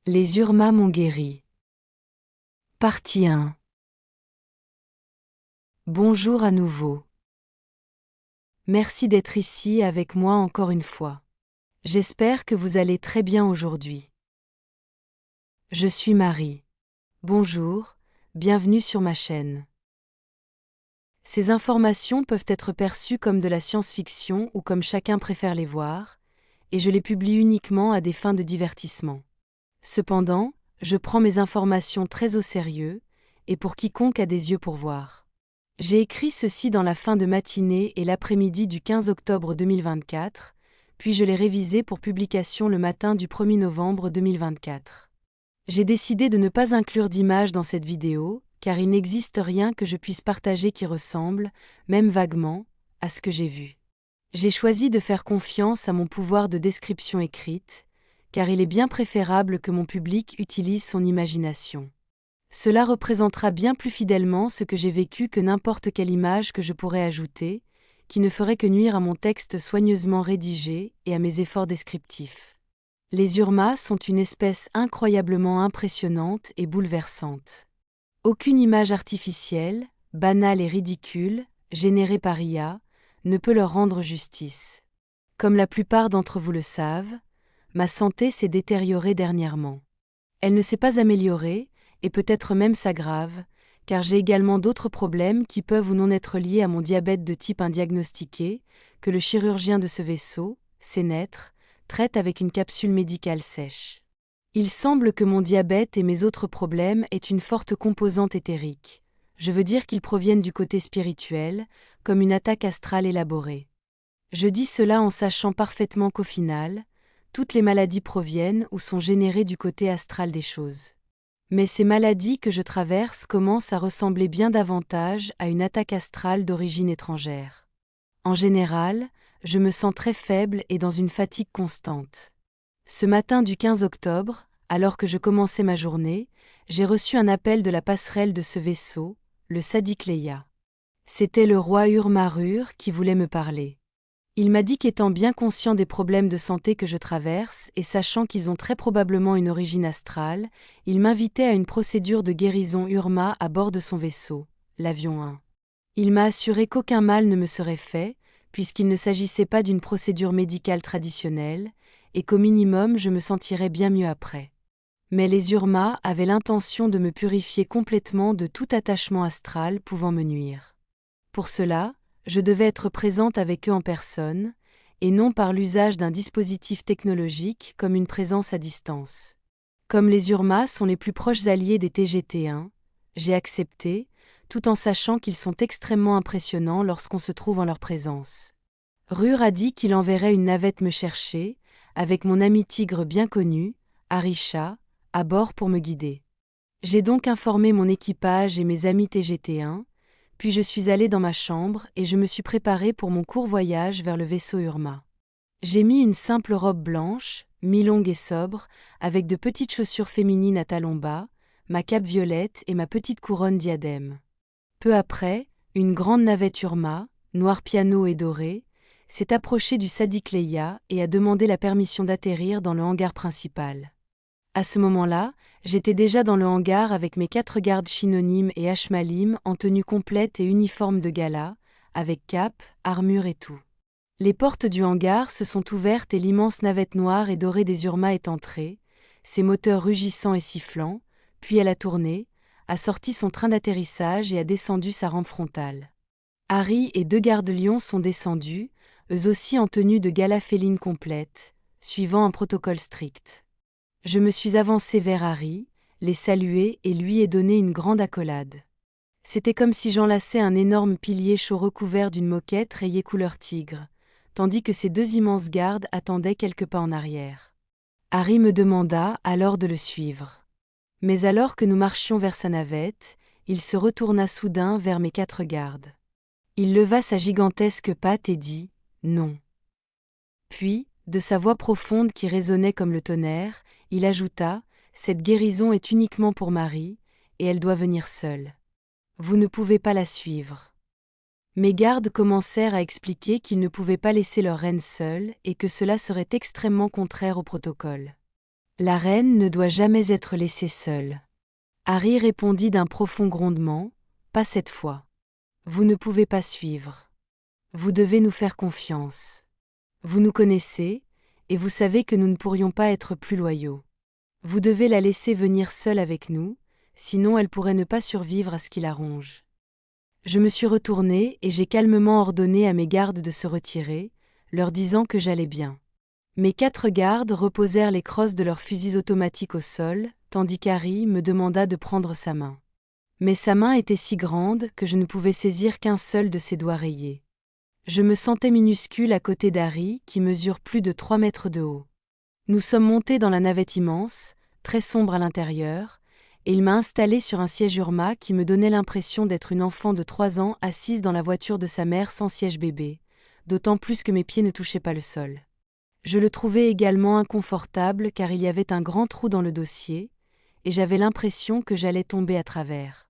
Les Urmas m'ont guéri. Partie 1. Bonjour à nouveau. Merci d'être ici avec moi encore une fois. J'espère que vous allez très bien aujourd'hui. Je suis Marie. Bonjour, bienvenue sur ma chaîne. Ces informations peuvent être perçues comme de la science-fiction ou comme chacun préfère les voir, et je les publie uniquement à des fins de divertissement. Cependant, je prends mes informations très au sérieux, et pour quiconque a des yeux pour voir. J'ai écrit ceci dans la fin de matinée et l'après-midi du 15 octobre 2024, puis je l'ai révisé pour publication le matin du 1er novembre 2024. J'ai décidé de ne pas inclure d'image dans cette vidéo, car il n'existe rien que je puisse partager qui ressemble, même vaguement, à ce que j'ai vu. J'ai choisi de faire confiance à mon pouvoir de description écrite, car il est bien préférable que mon public utilise son imagination. Cela représentera bien plus fidèlement ce que j'ai vécu que n'importe quelle image que je pourrais ajouter, qui ne ferait que nuire à mon texte soigneusement rédigé et à mes efforts descriptifs. Les Urmas sont une espèce incroyablement impressionnante et bouleversante. Aucune image artificielle, banale et ridicule, générée par IA, ne peut leur rendre justice. Comme la plupart d'entre vous le savent, ma santé s'est détériorée dernièrement. Elle ne s'est pas améliorée, et peut-être même s'aggrave, car j'ai également d'autres problèmes qui peuvent ou non être liés à mon diabète de type 1 diagnostiqué, que le chirurgien de ce vaisseau, Sénètre, traite avec une capsule médicale sèche. Il semble que mon diabète et mes autres problèmes aient une forte composante éthérique. Je veux dire qu'ils proviennent du côté spirituel, comme une attaque astrale élaborée. Je dis cela en sachant parfaitement qu'au final, toutes les maladies proviennent ou sont générées du côté astral des choses. Mais ces maladies que je traverse commencent à ressembler bien davantage à une attaque astrale d'origine étrangère. En général, je me sens très faible et dans une fatigue constante. Ce matin du 15 octobre, alors que je commençais ma journée, j'ai reçu un appel de la passerelle de ce vaisseau, le Sadiq Leia. C'était le roi Urmarur qui voulait me parler. Il m'a dit qu'étant bien conscient des problèmes de santé que je traverse et sachant qu'ils ont très probablement une origine astrale, il m'invitait à une procédure de guérison Urma à bord de son vaisseau, l'avion 1. Il m'a assuré qu'aucun mal ne me serait fait, puisqu'il ne s'agissait pas d'une procédure médicale traditionnelle, et qu'au minimum je me sentirais bien mieux après. Mais les Urmas avaient l'intention de me purifier complètement de tout attachement astral pouvant me nuire. Pour cela, je devais être présente avec eux en personne, et non par l'usage d'un dispositif technologique comme une présence à distance. Comme les Urmas sont les plus proches alliés des TGT1, j'ai accepté, tout en sachant qu'ils sont extrêmement impressionnants lorsqu'on se trouve en leur présence. Rur a dit qu'il enverrait une navette me chercher, avec mon ami tigre bien connu, Arisha, à bord pour me guider. J'ai donc informé mon équipage et mes amis TGT1, puis je suis allée dans ma chambre et je me suis préparée pour mon court voyage vers le vaisseau Urma. J'ai mis une simple robe blanche, mi-longue et sobre, avec de petites chaussures féminines à talons bas, ma cape violette et ma petite couronne diadème. Peu après, une grande navette Urma, noir piano et dorée, s'est approchée du Sadiq Leia et a demandé la permission d'atterrir dans le hangar principal. À ce moment-là, j'étais déjà dans le hangar avec mes 4 gardes Shinonim et Ashmalim en tenue complète et uniforme de gala, avec cape, armure et tout. Les portes du hangar se sont ouvertes et l'immense navette noire et dorée des Urmas est entrée, ses moteurs rugissants et sifflants, puis elle a tourné, a sorti son train d'atterrissage et a descendu sa rampe frontale. Harry et 2 gardes lions sont descendus, eux aussi en tenue de gala féline complète, suivant un protocole strict. Je me suis avancée vers Harry, l'ai salué et lui ai donné une grande accolade. C'était comme si j'enlaçais un énorme pilier chaud recouvert d'une moquette rayée couleur tigre, tandis que ces 2 immenses gardes attendaient quelques pas en arrière. Harry me demanda alors de le suivre. Mais alors que nous marchions vers sa navette, il se retourna soudain vers mes 4 gardes. Il leva sa gigantesque patte et dit « Non ». Puis, de sa voix profonde qui résonnait comme le tonnerre, il ajouta « Cette guérison est uniquement pour Marie, et elle doit venir seule. Vous ne pouvez pas la suivre. » Mes gardes commencèrent à expliquer qu'ils ne pouvaient pas laisser leur reine seule et que cela serait extrêmement contraire au protocole. La reine ne doit jamais être laissée seule. Harry répondit d'un profond grondement, « Pas cette fois. Vous ne pouvez pas suivre. Vous devez nous faire confiance. Vous nous connaissez, et vous savez que nous ne pourrions pas être plus loyaux. Vous devez la laisser venir seule avec nous, sinon elle pourrait ne pas survivre à ce qui la ronge. » Je me suis retournée et j'ai calmement ordonné à mes gardes de se retirer, leur disant que j'allais bien. Mes 4 gardes reposèrent les crosses de leurs fusils automatiques au sol, tandis qu'Harry me demanda de prendre sa main. Mais sa main était si grande que je ne pouvais saisir qu'un seul de ses doigts rayés. Je me sentais minuscule à côté d'Harry, qui mesure plus de 3 mètres de haut. Nous sommes montés dans la navette immense, très sombre à l'intérieur, et il m'a installé sur un siège Urma qui me donnait l'impression d'être une enfant de 3 ans assise dans la voiture de sa mère sans siège bébé, d'autant plus que mes pieds ne touchaient pas le sol. Je le trouvais également inconfortable car il y avait un grand trou dans le dossier, et j'avais l'impression que j'allais tomber à travers.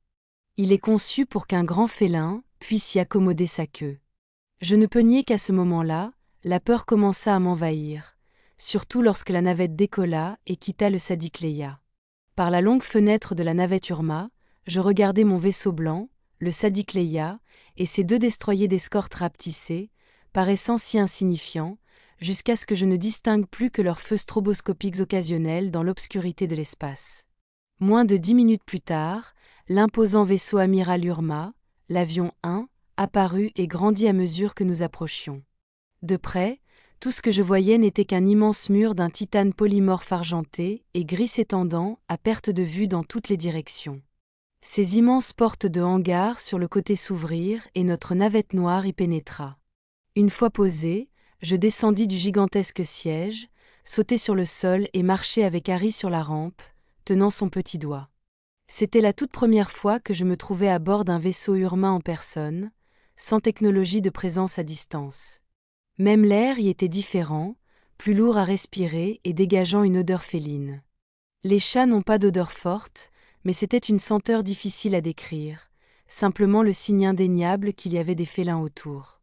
Il est conçu pour qu'un grand félin puisse y accommoder sa queue. Je ne peux nier qu'à ce moment-là, la peur commença à m'envahir, surtout lorsque la navette décolla et quitta le Sadiq Leia. Par la longue fenêtre de la navette Urma, je regardais mon vaisseau blanc, le Sadiq Leia, et ses 2 destroyers d'escorte rapetissés, paraissant si insignifiants, jusqu'à ce que je ne distingue plus que leurs feux stroboscopiques occasionnels dans l'obscurité de l'espace. Moins de 10 minutes plus tard, l'imposant vaisseau amiral Urma, l'avion 1, apparut et grandit à mesure que nous approchions. De près, tout ce que je voyais n'était qu'un immense mur d'un titane polymorphe argenté et gris s'étendant à perte de vue dans toutes les directions. Ces immenses portes de hangar sur le côté s'ouvrirent et notre navette noire y pénétra. Une fois posée, je descendis du gigantesque siège, sautai sur le sol et marchai avec Harry sur la rampe, tenant son petit doigt. C'était la toute première fois que je me trouvais à bord d'un vaisseau Urma en personne, sans technologie de présence à distance. Même l'air y était différent, plus lourd à respirer et dégageant une odeur féline. Les chats n'ont pas d'odeur forte, mais c'était une senteur difficile à décrire, simplement le signe indéniable qu'il y avait des félins autour.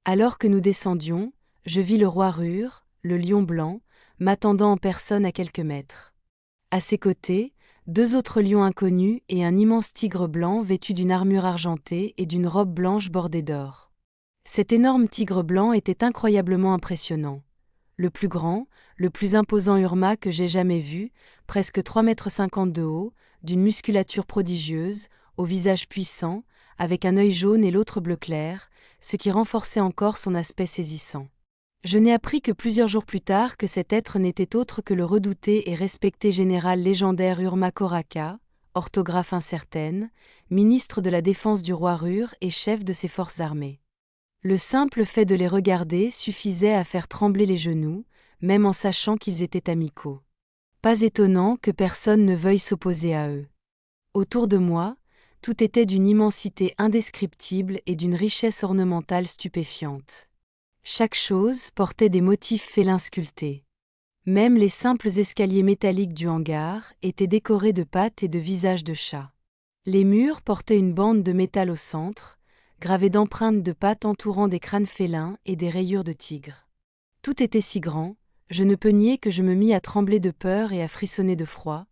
Alors que nous descendions, je vis le roi Rure, le lion blanc, m'attendant en personne à quelques mètres. À ses côtés, 2 autres lions inconnus et un immense tigre blanc vêtu d'une armure argentée et d'une robe blanche bordée d'or. Cet énorme tigre blanc était incroyablement impressionnant. Le plus grand, le plus imposant Urma que j'ai jamais vu, presque 3,50 m de haut, d'une musculature prodigieuse, au visage puissant, avec un œil jaune et l'autre bleu clair, ce qui renforçait encore son aspect saisissant. Je n'ai appris que plusieurs jours plus tard que cet être n'était autre que le redouté et respecté général légendaire Urma Koraka, orthographe incertaine, ministre de la Défense du roi Rure et chef de ses forces armées. Le simple fait de les regarder suffisait à faire trembler les genoux, même en sachant qu'ils étaient amicaux. Pas étonnant que personne ne veuille s'opposer à eux. Autour de moi, tout était d'une immensité indescriptible et d'une richesse ornementale stupéfiante. Chaque chose portait des motifs félins sculptés. Même les simples escaliers métalliques du hangar étaient décorés de pattes et de visages de chats. Les murs portaient une bande de métal au centre, gravée d'empreintes de pattes entourant des crânes félins et des rayures de tigre. Tout était si grand, je ne peux nier que je me mis à trembler de peur et à frissonner de froid,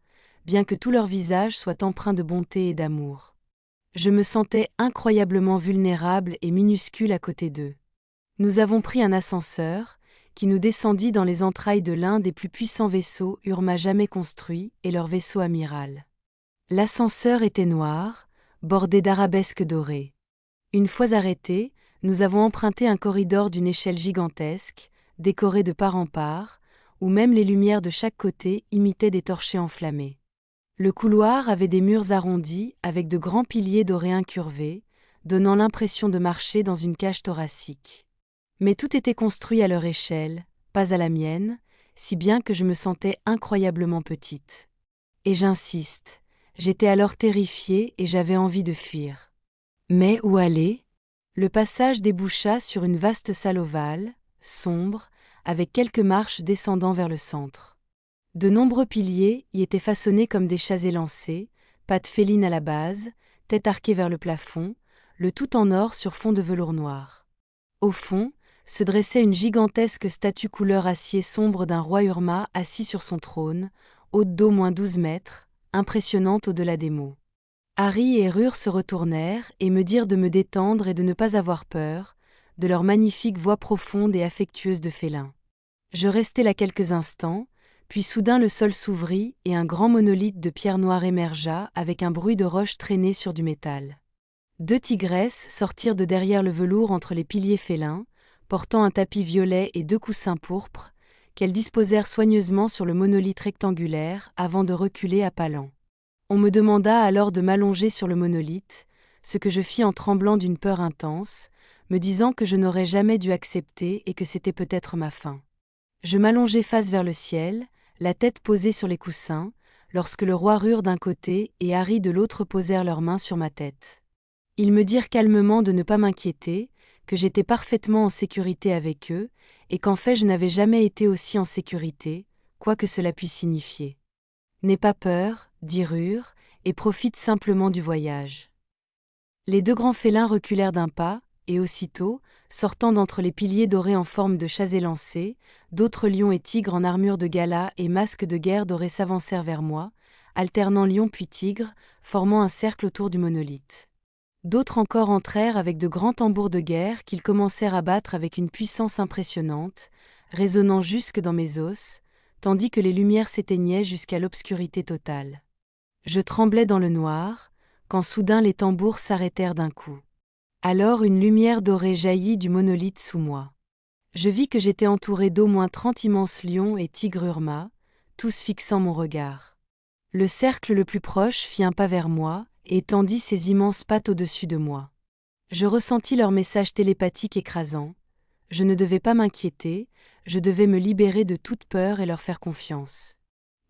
bien que tous leurs visages soient empreints de bonté et d'amour. Je me sentais incroyablement vulnérable et minuscule à côté d'eux. Nous avons pris un ascenseur, qui nous descendit dans les entrailles de l'un des plus puissants vaisseaux Urma jamais construits et leur vaisseau amiral. L'ascenseur était noir, bordé d'arabesques dorées. Une fois arrêtés, nous avons emprunté un corridor d'une échelle gigantesque, décoré de part en part, où même les lumières de chaque côté imitaient des torchers enflammés. Le couloir avait des murs arrondis avec de grands piliers dorés incurvés, donnant l'impression de marcher dans une cage thoracique. Mais tout était construit à leur échelle, pas à la mienne, si bien que je me sentais incroyablement petite. Et j'insiste, j'étais alors terrifiée et j'avais envie de fuir. Mais où aller ? Le passage déboucha sur une vaste salle ovale, sombre, avec quelques marches descendant vers le centre. De nombreux piliers y étaient façonnés comme des chats élancés, pattes félines à la base, tête arquée vers le plafond, le tout en or sur fond de velours noir. Au fond, se dressait une gigantesque statue couleur acier sombre d'un roi Urma assis sur son trône, haute d'au moins 12 mètres, impressionnante au-delà des mots. Harry et Rur se retournèrent et me dirent de me détendre et de ne pas avoir peur, de leur magnifique voix profonde et affectueuse de félin. Je restai là quelques instants, puis soudain le sol s'ouvrit et un grand monolithe de pierre noire émergea avec un bruit de roches traînées sur du métal. 2 tigresses sortirent de derrière le velours entre les piliers félins, portant un tapis violet et 2 coussins pourpres, qu'elles disposèrent soigneusement sur le monolithe rectangulaire avant de reculer à pas lents. On me demanda alors de m'allonger sur le monolithe, ce que je fis en tremblant d'une peur intense, me disant que je n'aurais jamais dû accepter et que c'était peut-être ma fin. Je m'allongeai face vers le ciel, la tête posée sur les coussins, lorsque le roi Rur d'un côté et Harry de l'autre posèrent leurs mains sur ma tête. Ils me dirent calmement de ne pas m'inquiéter, que j'étais parfaitement en sécurité avec eux, et qu'en fait je n'avais jamais été aussi en sécurité, quoi que cela puisse signifier. N'aie pas peur, dit Rur, et profite simplement du voyage. Les 2 grands félins reculèrent d'un pas, et aussitôt, sortant d'entre les piliers dorés en forme de chats élancés, d'autres lions et tigres en armure de gala et masques de guerre dorés s'avancèrent vers moi, alternant lions puis tigres, formant un cercle autour du monolithe. D'autres encore entrèrent avec de grands tambours de guerre qu'ils commencèrent à battre avec une puissance impressionnante, résonnant jusque dans mes os, tandis que les lumières s'éteignaient jusqu'à l'obscurité totale. Je tremblais dans le noir, quand soudain les tambours s'arrêtèrent d'un coup. Alors une lumière dorée jaillit du monolithe sous moi. Je vis que j'étais entouré d'au moins 30 immenses lions et tigres Urma, tous fixant mon regard. Le cercle le plus proche fit un pas vers moi, et tendit ses immenses pattes au-dessus de moi. Je ressentis leur message télépathique écrasant. Je ne devais pas m'inquiéter, je devais me libérer de toute peur et leur faire confiance.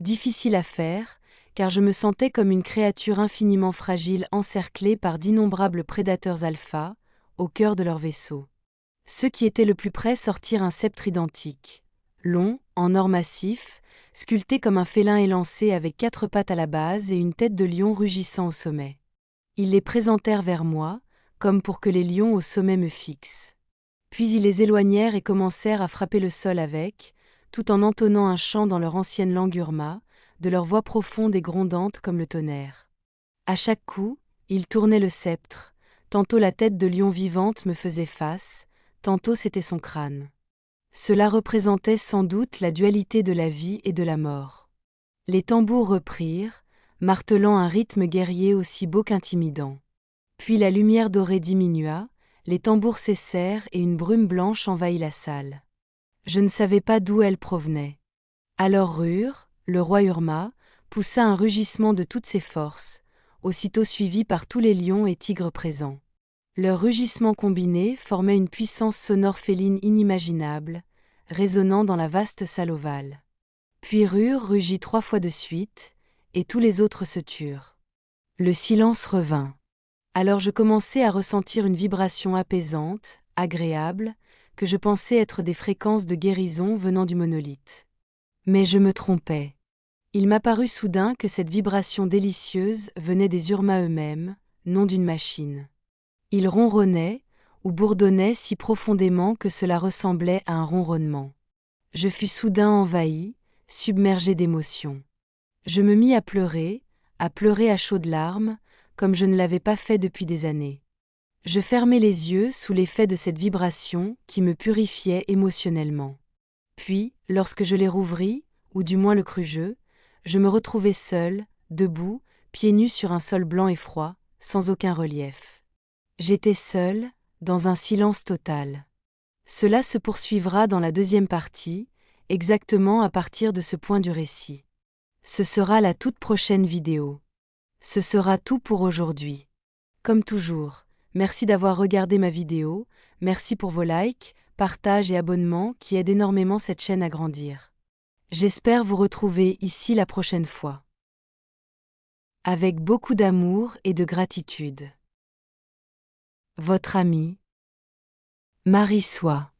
Difficile à faire, car je me sentais comme une créature infiniment fragile encerclée par d'innombrables prédateurs alpha, au cœur de leur vaisseau. Ceux qui étaient le plus près sortirent un sceptre identique, long, en or massif, sculpté comme un félin élancé avec 4 pattes à la base et une tête de lion rugissant au sommet. Ils les présentèrent vers moi, comme pour que les lions au sommet me fixent. Puis ils les éloignèrent et commencèrent à frapper le sol avec, tout en entonnant un chant dans leur ancienne langue Urma, de leur voix profonde et grondante comme le tonnerre. À chaque coup, ils tournaient le sceptre, tantôt la tête de lion vivante me faisait face, tantôt c'était son crâne. Cela représentait sans doute la dualité de la vie et de la mort. Les tambours reprirent, martelant un rythme guerrier aussi beau qu'intimidant. Puis la lumière dorée diminua, les tambours cessèrent et une brume blanche envahit la salle. Je ne savais pas d'où elle provenait. Alors Rur, le roi Urma, poussa un rugissement de toutes ses forces, aussitôt suivi par tous les lions et tigres présents. Leurs rugissements combinés formaient une puissance sonore féline inimaginable, résonnant dans la vaste salle ovale. Puis Rur rugit 3 fois de suite, et tous les autres se turent. Le silence revint. Alors je commençai à ressentir une vibration apaisante, agréable, que je pensais être des fréquences de guérison venant du monolithe. Mais je me trompais. Il m'apparut soudain que cette vibration délicieuse venait des Urma eux-mêmes, non d'une machine. Ils ronronnaient, ou bourdonnaient si profondément que cela ressemblait à un ronronnement. Je fus soudain envahi, submergé d'émotion. Je me mis à pleurer à chaudes larmes, comme je ne l'avais pas fait depuis des années. Je fermai les yeux sous l'effet de cette vibration qui me purifiait émotionnellement. Puis, lorsque je les rouvris, ou du moins le crus je me retrouvai seul, debout, pieds nus sur un sol blanc et froid, sans aucun relief. J'étais seul, dans un silence total. Cela se poursuivra dans la 2e partie, exactement à partir de ce point du récit. Ce sera la toute prochaine vidéo. Ce sera tout pour aujourd'hui. Comme toujours, merci d'avoir regardé ma vidéo, merci pour vos likes, partages et abonnements qui aident énormément cette chaîne à grandir. J'espère vous retrouver ici la prochaine fois. Avec beaucoup d'amour et de gratitude. Votre amie, Marie Soie.